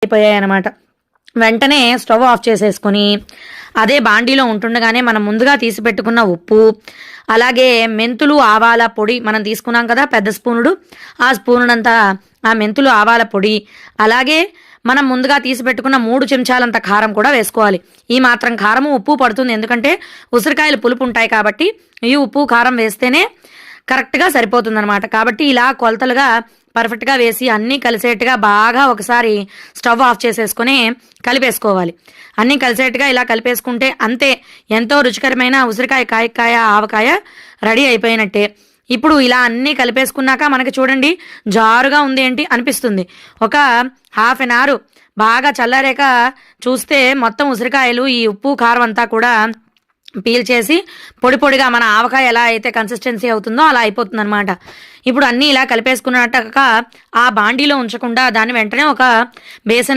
అయిపోయాయి అన్నమాట. వెంటనే స్టవ్ ఆఫ్ చేసేసుకొని అదే బాండీలో ఉంటుండగానే మనం ముందుగా తీసి పెట్టుకున్న ఉప్పు, అలాగే మెంతులు ఆవాల పొడి మనం తీసుకున్నాం కదా పెద్ద స్పూనుడు, ఆ స్పూనుడంతా ఆ మెంతులు ఆవాల పొడి, అలాగే మనం ముందుగా తీసి పెట్టుకున్న 3 చెంచాలంత కారం కూడా వేసుకోవాలి. ఈ మాత్రం కారము ఉప్పు పడుతుంది, ఎందుకంటే ఉసిరికాయలు పులుపు ఉంటాయి కాబట్టి ఈ ఉప్పు కారం వేస్తేనే కరెక్ట్గా సరిపోతుందన్నమాట. కాబట్టి ఇలా కొలతలుగా పర్ఫెక్ట్గా వేసి అన్నీ కలిసేట్టుగా బాగా ఒకసారి స్టవ్ ఆఫ్ చేసేసుకొని కలిపేసుకోవాలి. అన్నీ కలిసేట్టుగా ఇలా కలిపేసుకుంటే అంతే, ఎంతో రుచికరమైన ఉసిరికాయ కాయకాయ ఆవకాయ రెడీ అయిపోయినట్టే. ఇప్పుడు ఇలా అన్నీ కలిపేసుకున్నాక మనకి చూడండి జారుగా ఉంది ఏంటి అనిపిస్తుంది. ఒక హాఫ్ అన్ అవర్ బాగా చల్లారాక చూస్తే మొత్తం ఉసిరికాయలు ఈ ఉప్పు కారం అంతా కూడా పీల్ చేసి పొడి పొడిగా మన ఆవకాయ ఎలా అయితే కన్సిస్టెన్సీ అవుతుందో అలా అయిపోతుంది అనమాట. ఇప్పుడు అన్నీ ఇలా కలిపేసుకున్నట్టుగా ఆ బాండీలో ఉంచకుండా దాన్ని వెంటనే ఒక బేసన్